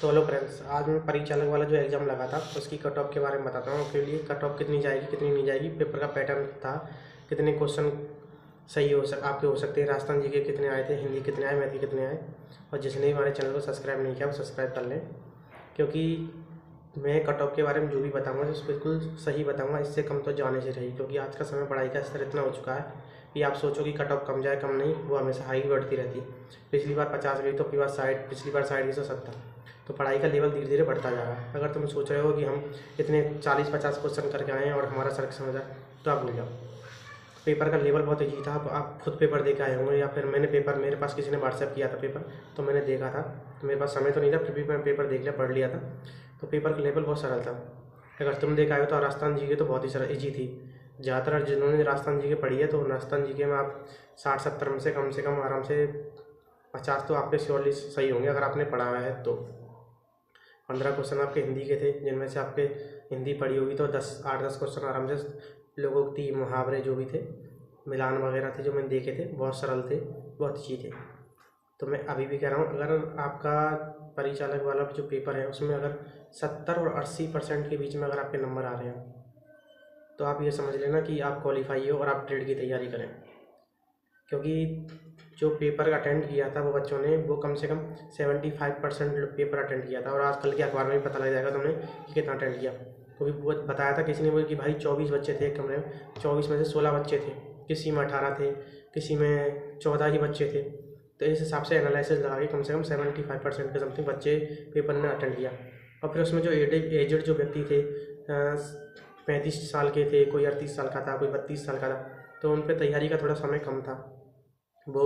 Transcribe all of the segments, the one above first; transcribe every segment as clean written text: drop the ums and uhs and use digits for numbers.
तो hello friends, आज मैं परिचालक वाला जो एग्ज़ाम लगा था उसकी कट ऑफ के बारे में बताता हूँ। आपके लिए कट ऑफ कितनी जाएगी कितनी नहीं जाएगी, पेपर का पैटर्न था, कितने क्वेश्चन सही आपके हो सकते हैं, राजस्थान जी के कितने आए थे, हिंदी कितने आए, मैथ के कितने आए। और जिसने भी हमारे चैनल को सब्सक्राइब नहीं किया वो सब्सक्राइब कर लें, क्योंकि मैं कट ऑफ के बारे में जो भी बताऊँगा तो बिल्कुल सही बताऊँगा, इससे कम तो जाने से रही। क्योंकि आज का समय पढ़ाई का स्तर इतना हो चुका है कि आप सोचो कि कट ऑफ कम जाए, कम नहीं, वो हमेशा हाई बढ़ती रहती है। पिछली बार 50 गई तो पिछली बार 60 गई तो 70। तो पढ़ाई का लेवल धीरे धीरे बढ़ता जा रहा है। अगर तुम सोच रहे हो कि हम इतने 40-50 क्वेश्चन करके आए हैं और हमारा सर समझ आए, तो आप भूल जाओ। पेपर का लेवल बहुत ईजी था। आप खुद पेपर दे के आए होंगे, या फिर मेरे पास किसी ने व्हाट्सएप किया था पेपर, तो मैंने देखा था। तो मेरे पास समय तो नहीं था, फिर भी मैं पेपर देख लिया, पढ़ लिया था। तो पेपर का लेवल बहुत सरल था। अगर तुम देख आए हो तो राजस्थान जी के तो बहुत ही सरल ईजी थी। ज़्यादातर जिन्होंने राजस्थान जी के पढ़ी है, तो राजस्थान जी के में आप 60-70 में से कम आराम से 50 तो आपके श्योरली सही होंगे, अगर आपने पढ़ा हुआ है तो। 15 क्वेश्चन आपके हिंदी के थे, जिनमें से आपके हिंदी पढ़ी होगी तो 8-10 क्वेश्चन आराम से लोगोक्ति, मुहावरे जो भी थे, मिलान वगैरह थे जो मैंने देखे थे, बहुत सरल थे, बहुत अच्छी थे। तो मैं अभी भी कह रहा हूँ, अगर आपका परिचालक वाला जो पेपर है उसमें अगर 70 और 80% के बीच में अगर आपके नंबर आ रहे हैं, तो आप ये समझ लेना कि आप क्वालिफाई हो और आप ट्रेड की तैयारी करें। क्योंकि जो पेपर अटेंड किया था वो बच्चों ने, वो कम से कम 75% पेपर अटेंड किया था। और आजकल के अखबार में भी पता लग जाएगा तुमने कि कितना अटेंड किया। क्योंकि वो बताया था किसी ने, बोला कि भाई 24 बच्चे थे एक कमरे में, 24 में से 16 बच्चे थे, किसी में 18 थे, किसी में 14 ही बच्चे थे। तो इस हिसाब से एनालिसिस लगा के कम से कम 75% के समथिंग बच्चे पेपर ने अटेंड किया। और फिर उसमें जो एजेड जो व्यक्ति थे, 35 साल के थे, कोई 38 साल का था, कोई 32 साल का था, तो उन पर तैयारी का थोड़ा समय कम था। वो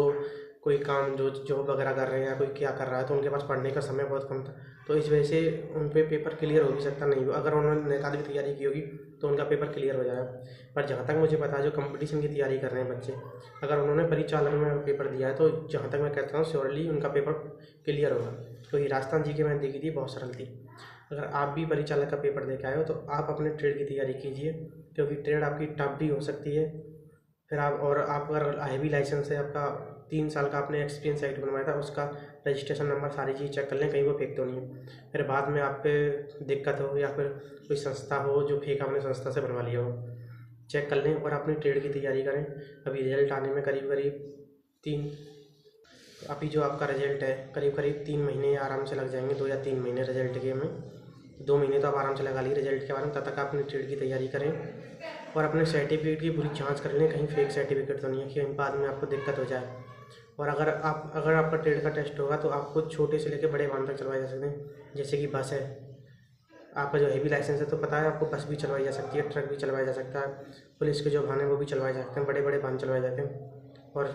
कोई काम जो जॉब वगैरह कर रहे हैं या कोई क्या कर रहा है, तो उनके पास पढ़ने का समय बहुत कम था। तो इस वजह से उन पे पेपर क्लियर हो भी सकता नहीं हो। अगर उन्होंने निकाल की तैयारी की होगी तो उनका पेपर क्लियर हो जाएगा। पर जहाँ तक मुझे पता है, जो कंपटीशन की तैयारी कर रहे हैं बच्चे, अगर उन्होंने परिचालन में पेपर दिया है तो जहाँ तक मैं कहता हूँ श्योरली उनका पेपर क्लियर होगा। क्योंकि राजस्थान जी के मैंने देखी थी, बहुत सरल थी। अगर आप भी परिचालक का पेपर दे के आए हो तो आप अपने ट्रेड की तैयारी कीजिए, क्योंकि ट्रेड आपकी टफ भी हो सकती है। फिर आप अगर हैवी लाइसेंस है आपका, 3 साल का आपने एक्सपीरियंस साइट बनवाया था, उसका रजिस्ट्रेशन नंबर सारी चीज़ चेक कर लें, कहीं वो फेक तो नहीं है। फिर बाद में आप पे दिक्कत हो, या फिर कोई संस्था हो जो फेक आपने संस्था से बनवा लिया हो, चेक कर लें और अपनी ट्रेड की तैयारी करें। अभी रिजल्ट आने में करीब 3 अभी जो आपका रिजल्ट है करीब 3 महीने आराम से लग जाएंगे, 2 या 3 महीने रिजल्ट के में। 2 महीने तो आप आराम से लगा ली रिजल्ट के बारे में। तब तक आप अपनी ट्रेड की तैयारी करें और अपने सर्टिफिकेट की पूरी जांच कर लें, कहीं फेक सर्टिफिकेट तो नहीं है कि बाद में आपको दिक्कत हो जाए। और अगर आपका ट्रेड का टेस्ट होगा तो आपको छोटे से लेकर बड़े वाहन तक चलवाए जा सकते हैं। जैसे कि बस है, आपका जो हेवी लाइसेंस है तो पता है आपको, बस भी चलवाई जा सकती है, ट्रक भी चलवाया जा सकता है, पुलिस के जो वाहन है वो भी चलवाए जा सकते हैं, बड़े बड़े वाहन चलवाए जाते हैं। और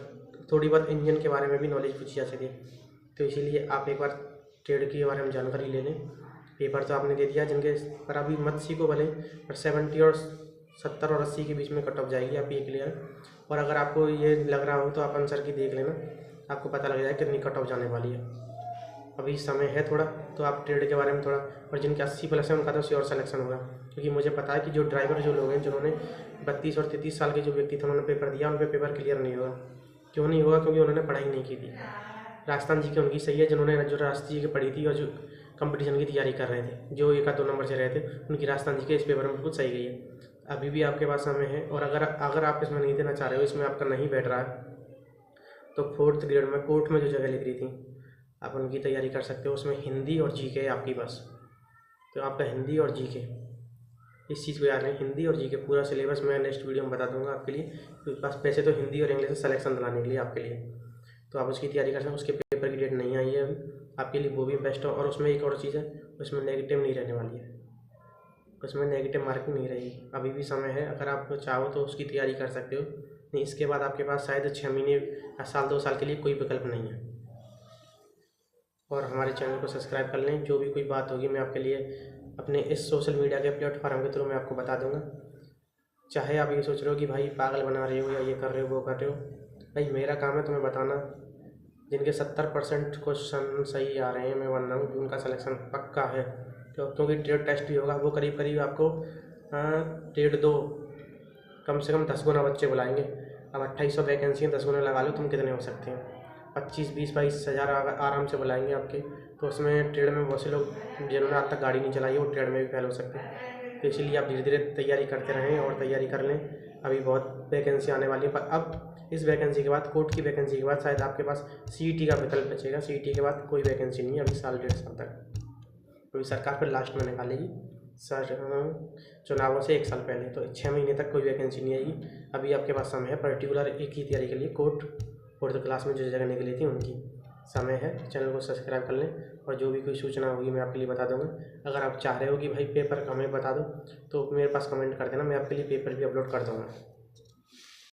थोड़ी बहुत इंजन के बारे में भी नॉलेज पूछी जा सकती है। तो इसीलिए आप एक बार ट्रेड के बारे में जानकारी ले लें। पेपर तो आपने दे दिया, जिनके पर अभी मत सीखो भले, पर 70 और 80 के बीच में कट ऑफ जाएगी आप, ये क्लियर है। और अगर आपको ये लग रहा हो तो आप आंसर की देख लेना, आपको पता लग जाए कितनी कट ऑफ जाने वाली है। अभी समय है थोड़ा, तो आप ट्रेड के बारे में थोड़ा, और जिनके 80+ है उनका तो श्योर सिलेक्शन होगा। क्योंकि मुझे पता है कि जो ड्राइवर जो लोग हैं, जिन्होंने 32 और 33 साल के जो व्यक्ति थे, उन्होंने पेपर दिया, उन पर पेपर क्लियर नहीं होगा। क्यों नहीं होगा? क्योंकि उन्होंने पढ़ाई नहीं की थी। राजस्थान जी की उनकी सही है, जिन्होंने जो राजस्थान जी की पढ़ी थी और जो कंपटीशन की तैयारी कर रहे थे, जो 1-2 नंबर से रहे थे, उनकी राजस्थान जी के इस पेपर में बिल्कुल सही गई है। अभी भी आपके पास समय है। और अगर आप इसमें नहीं देना चाह रहे हो, इसमें आपका नहीं बैठ रहा है, तो 4th ग्रेड में कोर्ट में जो जगह लिख रही थी, आप उनकी तैयारी कर सकते हो। उसमें हिंदी और जीके है आपकी बस। तो आपका हिंदी और जीके, इस चीज़ को याद रखें, हिंदी और जीके पूरा सिलेबस मैं नेक्स्ट वीडियो में बता दूंगा आपके लिए। तो बस पैसे तो हिंदी और इंग्लिश से सिलेक्शन दिलाने के लिए आपके लिए, तो आप उसकी तैयारी कर सकते हैं। उसके पेपर की डेट नहीं आई है अभी, आपके लिए वो भी बेस्ट है। और उसमें एक और चीज़ है, उसमें नेगेटिव नहीं रहने वाली है, उसमें नेगेटिव मार्किंग नहीं रहेगी। अभी भी समय है, अगर आप चाहो तो उसकी तैयारी कर सकते हो। नहीं, इसके बाद आपके पास शायद 6 महीने या साल 2 साल के लिए कोई विकल्प नहीं है। और हमारे चैनल को सब्सक्राइब कर लें। जो भी कोई बात होगी मैं आपके लिए अपने इस सोशल मीडिया के प्लेटफॉर्म के थ्रू मैं आपको बता दूंगा। चाहे आप ये सोच रहे हो कि भाई पागल बना रहे हो या ये कर रहे हो वो कर रहे हो, भाई मेरा काम है तुम्हें बताना। जिनके 70% क्वेश्चन सही आ रहे हैं, मैं मान रहा हूँ उनका सिलेक्शन पक्का है। क्योंकि ट्रेड टेस्ट भी होगा, वो करीब आपको 1.5-2 कम से कम 10 गुना बच्चे बुलाएंगे। अब 2800 वैकेंसी हैं, 10 गुना लगा लो तुम कितने हो सकते हैं, 25-20-22 हज़ार आराम से बुलाएंगे आपके। तो उसमें ट्रेड में बहुत से लोग जिन्होंने आज तक गाड़ी नहीं चलाई है वो ट्रेड में भी फेल हो सकते हैं। तो इसीलिए आप धीरे धीरे तैयारी करते रहें और तैयारी कर लें। अभी बहुत वैकेंसी आने वाली है, पर अब इस वैकेंसी के बाद, कोर्ट की वैकेंसी के बाद शायद आपके पास CET का विकल्प बचेगा। CET के बाद कोई वैकेंसी नहीं है अभी साल 1.5 साल तक, क्योंकि सरकार फिर लास्ट में निकालेगी सर चुनावों से 1 साल पहले। तो 6 महीने तक कोई वैकेंसी नहीं आएगी। अभी आपके पास समय है पर्टिकुलर एक ही तैयारी के लिए, कोर्ट 4th क्लास में जो जगह निकली थी उनकी समय है। चैनल को सब्सक्राइब कर लें और जो भी कोई सूचना होगी मैं आपके लिए बता दूँगा। अगर आप चाह रहे हो कि भाई पेपर का हमें बता दो तो मेरे पास कमेंट कर देना, मैं आपके लिए पेपर भी अपलोड कर दूँगा।